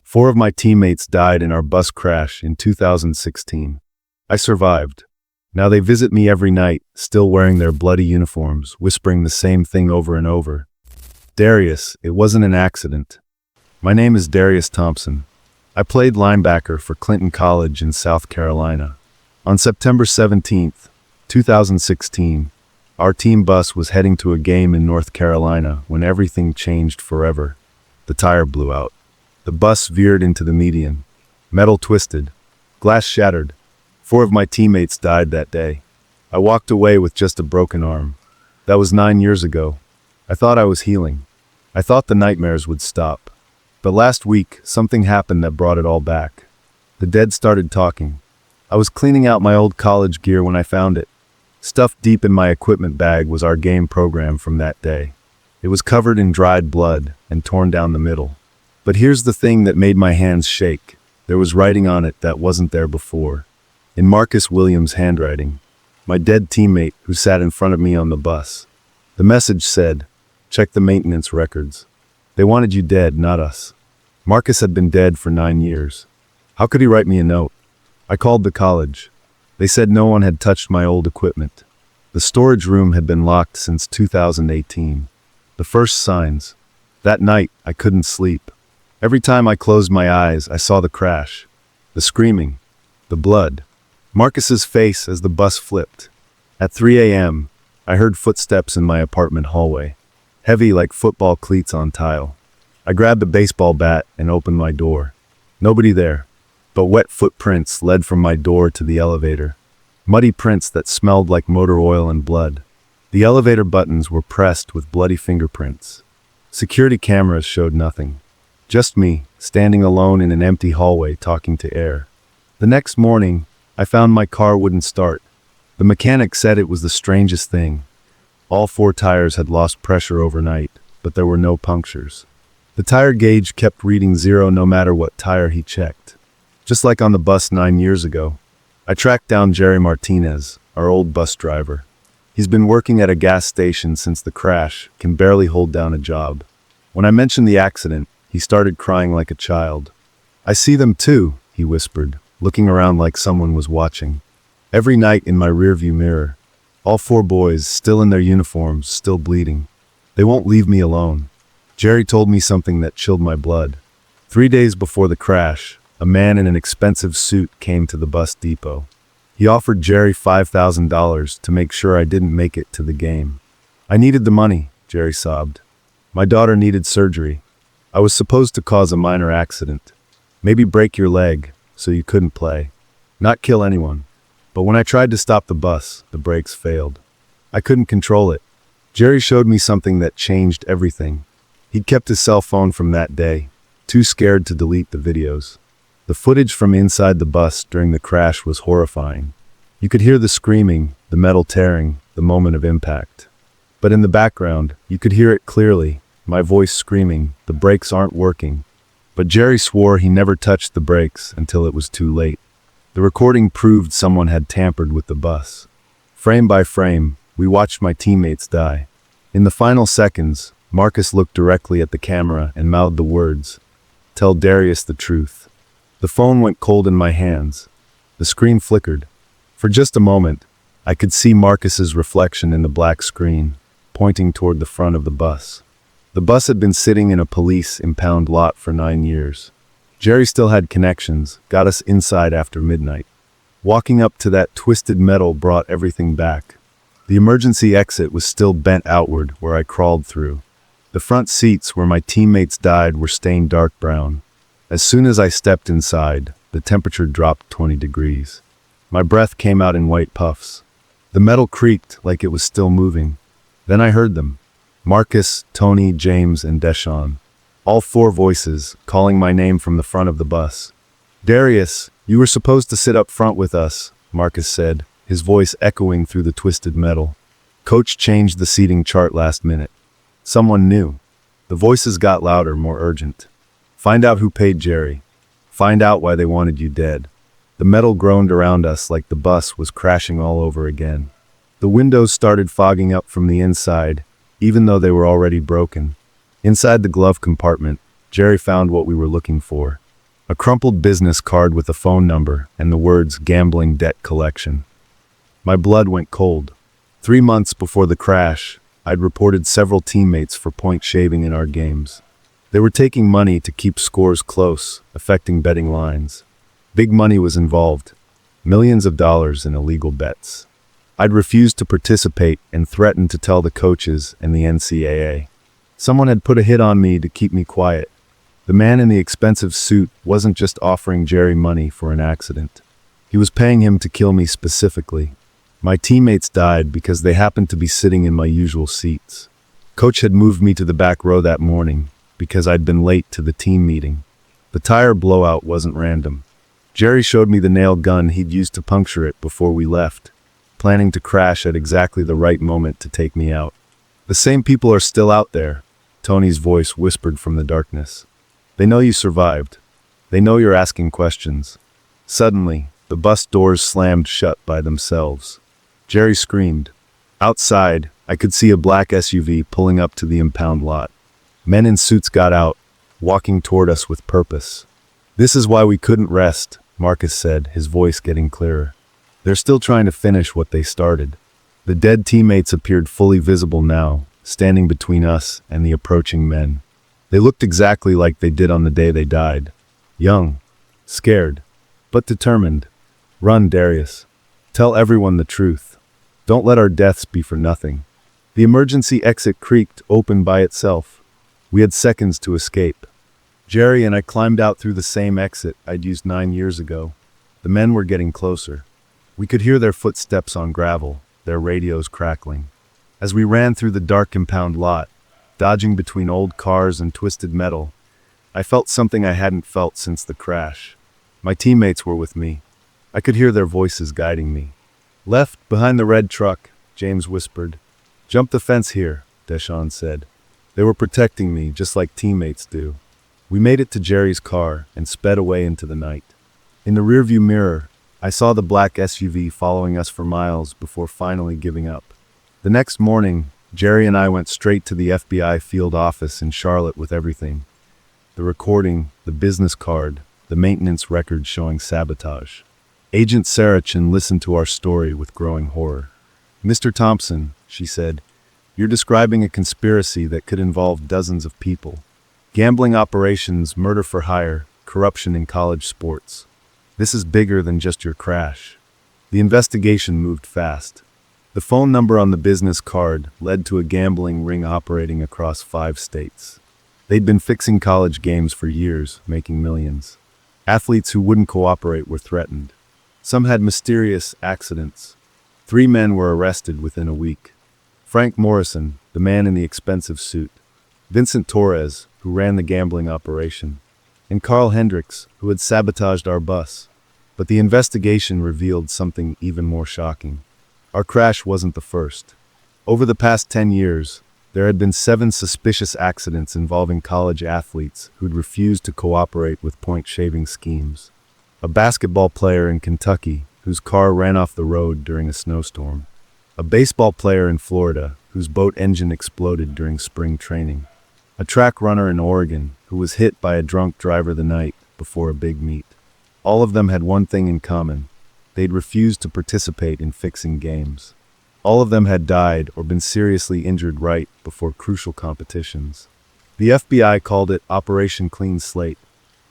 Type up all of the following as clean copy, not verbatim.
4 of my teammates died in our bus crash in 2016. I survived. Now they visit me every night, still wearing their bloody uniforms, whispering the same thing over and over. Darius, it wasn't an accident. My name is Darius Thompson. I played linebacker for Clinton College in South Carolina. On September 17, 2016, our team bus was heading to a game in North Carolina when everything changed forever. The tire blew out. The bus veered into the median. Metal twisted. Glass shattered. 4 of my teammates died that day. I walked away with just a broken arm. That was 9 years ago. I thought I was healing. I thought the nightmares would stop. But last week, something happened that brought it all back. The dead started talking. I was cleaning out my old college gear when I found it. Stuffed deep in my equipment bag was our game program from that day. It was covered in dried blood and torn down the middle. But here's the thing that made my hands shake. There was writing on it that wasn't there before. In Marcus Williams' handwriting. My dead teammate who sat in front of me on the bus. The message said, "Check the maintenance records. They wanted you dead, not us." Marcus had been dead for 9 years. How could he write me a note? I called the college. They said no one had touched my old equipment. The storage room had been locked since 2018. The first signs. That night, I couldn't sleep. Every time I closed my eyes, I saw the crash. The screaming. The blood. Marcus's face as the bus flipped. At 3 a.m., I heard footsteps in my apartment hallway. Heavy like football cleats on tile. I grabbed a baseball bat and opened my door. Nobody there. But wet footprints led from my door to the elevator. Muddy prints that smelled like motor oil and blood. The elevator buttons were pressed with bloody fingerprints. Security cameras showed nothing. Just me, standing alone in an empty hallway talking to air. The next morning, I found my car wouldn't start. The mechanic said it was the strangest thing. All 4 tires had lost pressure overnight, but there were no punctures. The tire gauge kept reading 0 no matter what tire he checked. Just like on the bus 9 years ago. I tracked down Jerry Martinez, our old bus driver. He's been working at a gas station since the crash, can barely hold down a job. When I mentioned the accident, he started crying like a child. "I see them too," he whispered, looking around like someone was watching. Every night in my rearview mirror, all 4 boys, still in their uniforms, still bleeding. They won't leave me alone. Jerry told me something that chilled my blood. 3 days before the crash, a man in an expensive suit came to the bus depot. He offered Jerry $5,000 to make sure I didn't make it to the game. "I needed the money," Jerry sobbed. "My daughter needed surgery. I was supposed to cause a minor accident. Maybe break your leg so you couldn't play. Not kill anyone. But when I tried to stop the bus, the brakes failed. I couldn't control it." Jerry showed me something that changed everything. He'd kept his cell phone from that day, too scared to delete the videos. The footage from inside the bus during the crash was horrifying. You could hear the screaming, the metal tearing, the moment of impact. But in the background, you could hear it clearly, my voice screaming, "The brakes aren't working." But Jerry swore he never touched the brakes until it was too late. The recording proved someone had tampered with the bus. Frame by frame, we watched my teammates die. In the final seconds, Marcus looked directly at the camera and mouthed the words, "Tell Darius the truth." The phone went cold in my hands. The screen flickered. For just a moment, I could see Marcus's reflection in the black screen, pointing toward the front of the bus. The bus had been sitting in a police impound lot for 9 years. Jerry still had connections, got us inside after midnight. Walking up to that twisted metal brought everything back. The emergency exit was still bent outward where I crawled through. The front seats where my teammates died were stained dark brown. As soon as I stepped inside, the temperature dropped 20 degrees. My breath came out in white puffs. The metal creaked like it was still moving. Then I heard them. Marcus, Tony, James, and Deshaun. All 4 voices, calling my name from the front of the bus. "Darius, you were supposed to sit up front with us," Marcus said, his voice echoing through the twisted metal. "Coach changed the seating chart last minute." Someone knew. The voices got louder, more urgent. "Find out who paid Jerry. Find out why they wanted you dead." The metal groaned around us like the bus was crashing all over again. The windows started fogging up from the inside, even though they were already broken. Inside the glove compartment, Jerry found what we were looking for. A crumpled business card with a phone number and the words gambling debt collection. My blood went cold. 3 months before the crash, I'd reported several teammates for point shaving in our games. They were taking money to keep scores close, affecting betting lines. Big money was involved. Millions of dollars in illegal bets. I'd refused to participate and threatened to tell the coaches and the NCAA. Someone had put a hit on me to keep me quiet. The man in the expensive suit wasn't just offering Jerry money for an accident. He was paying him to kill me specifically. My teammates died because they happened to be sitting in my usual seats. Coach had moved me to the back row that morning because I'd been late to the team meeting. The tire blowout wasn't random. Jerry showed me the nail gun he'd used to puncture it before we left, planning to crash at exactly the right moment to take me out. The same people are still out there, Tony's voice whispered from the darkness. They know you survived. They know you're asking questions. Suddenly, the bus doors slammed shut by themselves. Jerry screamed. Outside, I could see a black SUV pulling up to the impound lot. Men in suits got out, walking toward us with purpose. "This is why we couldn't rest," Marcus said, his voice getting clearer. "They're still trying to finish what they started." The dead teammates appeared fully visible now, standing between us and the approaching men. They looked exactly like they did on the day they died. Young, scared, but determined. "Run, Darius. Tell everyone the truth. Don't let our deaths be for nothing." The emergency exit creaked open by itself. We had seconds to escape. Jerry and I climbed out through the same exit I'd used 9 years ago. The men were getting closer. We could hear their footsteps on gravel, their radios crackling. As we ran through the dark impound lot, dodging between old cars and twisted metal, I felt something I hadn't felt since the crash. My teammates were with me. I could hear their voices guiding me. "Left, behind the red truck," James whispered. "Jump the fence here," Deshaun said. They were protecting me, just like teammates do. We made it to Jerry's car and sped away into the night. In the rearview mirror, I saw the black SUV following us for miles before finally giving up. The next morning, Jerry and I went straight to the FBI field office in Charlotte with everything. The recording, the business card, the maintenance record showing sabotage. Agent Sarachin listened to our story with growing horror. "Mr. Thompson," she said, "you're describing a conspiracy that could involve dozens of people. Gambling operations, murder for hire, corruption in college sports. This is bigger than just your crash." The investigation moved fast. The phone number on the business card led to a gambling ring operating across 5 states. They'd been fixing college games for years, making millions. Athletes who wouldn't cooperate were threatened. Some had mysterious accidents. 3 men were arrested within a week. Frank Morrison, the man in the expensive suit. Vincent Torres, who ran the gambling operation. And Carl Hendricks, who had sabotaged our bus. But the investigation revealed something even more shocking. Our crash wasn't the first. Over the past 10 years, there had been 7 suspicious accidents involving college athletes who'd refused to cooperate with point-shaving schemes. A basketball player in Kentucky whose car ran off the road during a snowstorm. A baseball player in Florida whose boat engine exploded during spring training. A track runner in Oregon who was hit by a drunk driver the night before a big meet. All of them had one thing in common. They'd refused to participate in fixing games. All of them had died or been seriously injured right before crucial competitions. The FBI called it Operation Clean Slate.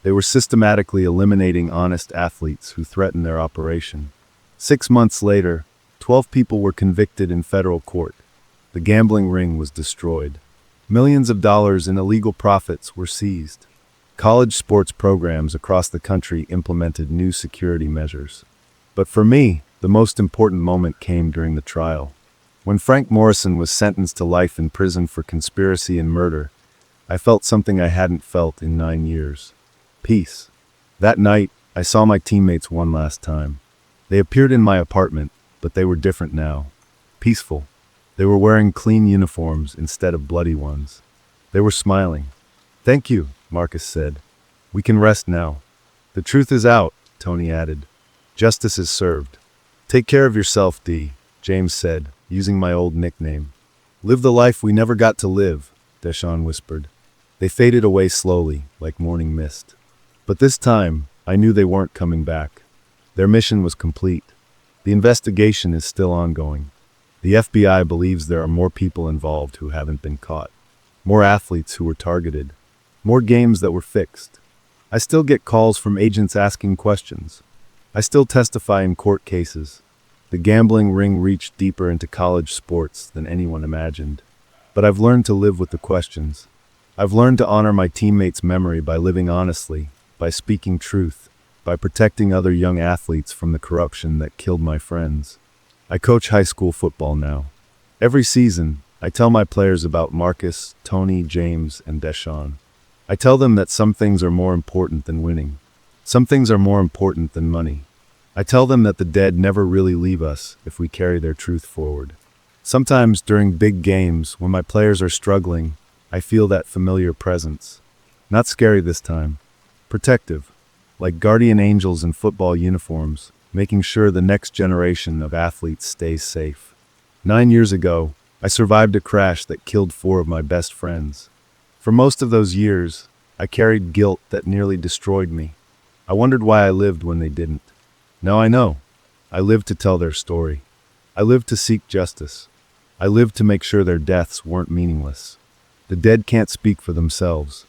They were systematically eliminating honest athletes who threatened their operation. 6 months later, 12 people were convicted in federal court. The gambling ring was destroyed. Millions of dollars in illegal profits were seized. College sports programs across the country implemented new security measures. But for me, the most important moment came during the trial. When Frank Morrison was sentenced to life in prison for conspiracy and murder, I felt something I hadn't felt in 9 years. Peace. That night, I saw my teammates one last time. They appeared in my apartment, but they were different now. Peaceful. They were wearing clean uniforms instead of bloody ones. They were smiling. "Thank you," Marcus said. "We can rest now." "The truth is out," Tony added. "Justice is served." "Take care of yourself, D," James said, using my old nickname. "Live the life we never got to live," Deshaun whispered. They faded away slowly, like morning mist. But this time, I knew they weren't coming back. Their mission was complete. The investigation is still ongoing. The FBI believes there are more people involved who haven't been caught, more athletes who were targeted, more games that were fixed. I still get calls from agents asking questions. I still testify in court cases. The gambling ring reached deeper into college sports than anyone imagined. But I've learned to live with the questions. I've learned to honor my teammates' memory by living honestly, by speaking truth, by protecting other young athletes from the corruption that killed my friends. I coach high school football now. Every season, I tell my players about Marcus, Tony, James, and Deshaun. I tell them that some things are more important than winning. Some things are more important than money. I tell them that the dead never really leave us if we carry their truth forward. Sometimes during big games, when my players are struggling, I feel that familiar presence. Not scary this time. Protective, like guardian angels in football uniforms, making sure the next generation of athletes stays safe. 9 years ago, I survived a crash that killed 4 of my best friends. For most of those years, I carried guilt that nearly destroyed me. I wondered why I lived when they didn't. Now I know. I lived to tell their story. I lived to seek justice. I lived to make sure their deaths weren't meaningless. The dead can't speak for themselves,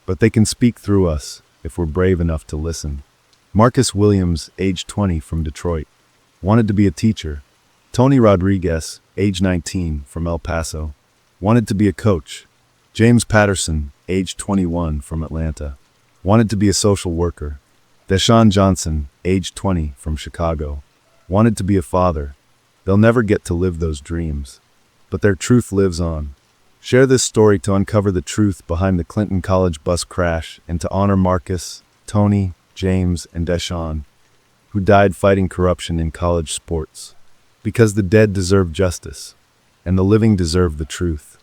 but they can speak through us if we're brave enough to listen. Marcus Williams, age 20, from Detroit, wanted to be a teacher. Tony Rodriguez, age 19, from El Paso, wanted to be a coach. James Patterson, age 21, from Atlanta, wanted to be a social worker. Deshaun Johnson, age 20, from Chicago, wanted to be a father. They'll never get to live those dreams, but their truth lives on. Share this story to uncover the truth behind the Clinton College bus crash and to honor Marcus, Tony, James, and Deshaun, who died fighting corruption in college sports. Because the dead deserve justice, and the living deserve the truth.